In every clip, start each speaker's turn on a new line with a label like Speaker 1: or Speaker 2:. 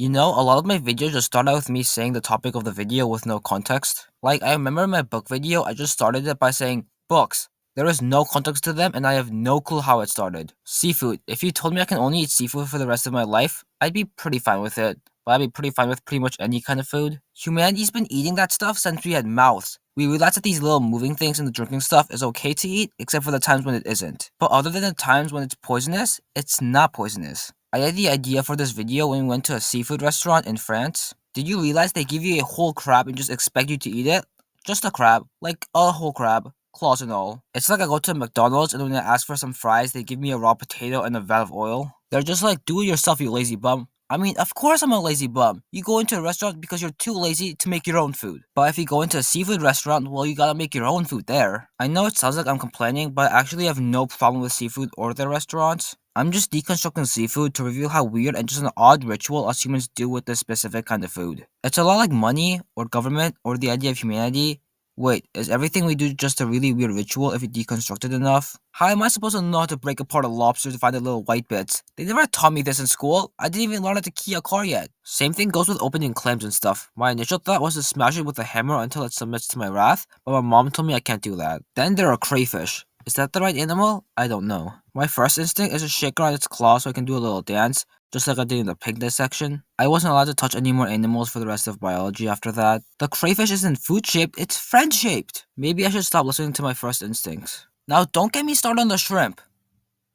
Speaker 1: You know, a lot of my videos just start out with me saying the topic of the video with no context. Like, I remember in my book video, I just started it by saying, books. There is no context to them, and I have no clue how it started. Seafood. If you told me I can only eat seafood for the rest of my life, I'd be pretty fine with it. But I'd be pretty fine with pretty much any kind of food. Humanity's been eating that stuff since we had mouths. We realized that these little moving things and the drinking stuff is okay to eat, except for the times when it isn't. But other than the times when it's poisonous, it's not poisonous. I had the idea for this video when we went to a seafood restaurant in France. Did you realize they give you a whole crab and just expect you to eat it? Just a crab. Like a whole crab. Claws and all. It's like I go to McDonald's and when I ask for some fries, they give me a raw potato and a vat of oil. They're just like, do it yourself, you lazy bum. I mean, of course I'm a lazy bum. You go into a restaurant because you're too lazy to make your own food. But if you go into a seafood restaurant, well, you gotta make your own food there. I know it sounds like I'm complaining, but I actually have no problem with seafood or their restaurants. I'm just deconstructing seafood to reveal how weird and just an odd ritual us humans do with this specific kind of food. It's a lot like money, or government, or the idea of humanity. Wait, is everything we do just a really weird ritual if you deconstruct it enough? How am I supposed to know how to break apart a lobster to find the little white bits? They never taught me this in school. I didn't even learn how to key a car yet. Same thing goes with opening clams and stuff. My initial thought was to smash it with a hammer until it submits to my wrath, but my mom told me I can't do that. Then there are crayfish. Is that the right animal? I don't know. My first instinct is to shake around its claws so I can do a little dance, just like I did in the pig dissection. I wasn't allowed to touch any more animals for the rest of biology after that. The crayfish isn't food-shaped, it's friend-shaped. Maybe I should stop listening to my first instincts. Now don't get me started on the shrimp.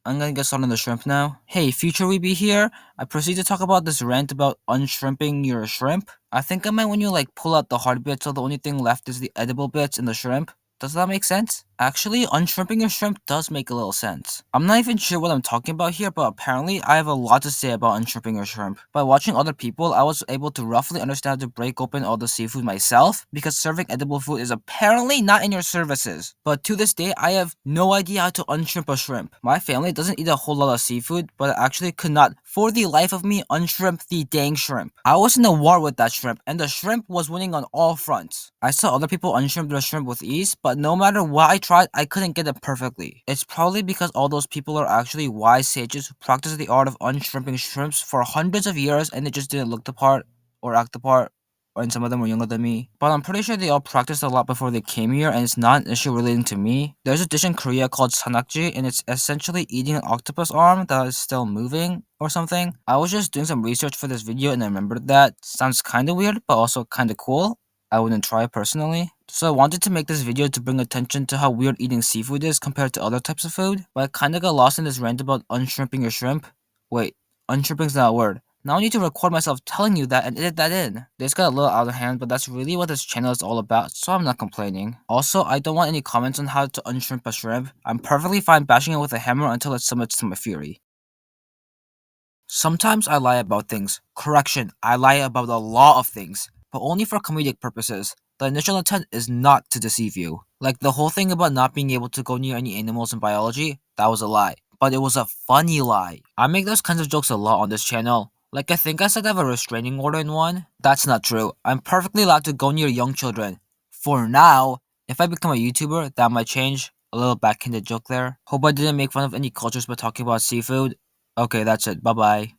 Speaker 1: I'm gonna get started on the shrimp now. Hey, future Weeby here. I proceed to talk about this rant about unshrimping your shrimp. I think I meant when you pull out the hard bits so the only thing left is the edible bits in the shrimp. Does that make sense? Actually, unshrimping your shrimp does make a little sense. I'm not even sure what I'm talking about here, but apparently I have a lot to say about unshrimping your shrimp. By watching other people, I was able to roughly understand how to break open all the seafood myself, because serving edible food is apparently not in your services. But to this day, I have no idea how to unshrimp a shrimp. My family doesn't eat a whole lot of seafood, but I actually could not, for the life of me, unshrimp the dang shrimp. I was in a war with that shrimp, and the shrimp was winning on all fronts. I saw other people unshrimp their shrimp with ease, but no matter what I tried, I couldn't get it perfectly. It's probably because all those people are actually wise sages who practice the art of unshrimping shrimps for hundreds of years and they just didn't look the part, or act the part, and some of them were younger than me. But I'm pretty sure they all practiced a lot before they came here and it's not an issue relating to me. There's a dish in Korea called sanakji and it's essentially eating an octopus arm that is still moving or something. I was just doing some research for this video and I remembered that. Sounds kinda weird but also kinda cool. I wouldn't try it personally. So I wanted to make this video to bring attention to how weird eating seafood is compared to other types of food, but I kinda got lost in this rant about unshrimping your shrimp. Wait, unshrimping's not a word. Now I need to record myself telling you that and edit that in. This got a little out of hand, but that's really what this channel is all about, so I'm not complaining. Also, I don't want any comments on how to unshrimp a shrimp. I'm perfectly fine bashing it with a hammer until it submits to my fury. Sometimes I lie about things. Correction, I lie about a lot of things, but only for comedic purposes. The initial intent is not to deceive you. Like the whole thing about not being able to go near any animals in biology, that was a lie. But it was a funny lie. I make those kinds of jokes a lot on this channel. Like I think I said I have a restraining order in one. That's not true. I'm perfectly allowed to go near young children. For now. If I become a YouTuber, that might change. A little backhanded joke there. Hope I didn't make fun of any cultures by talking about seafood. Okay, that's it. Bye bye.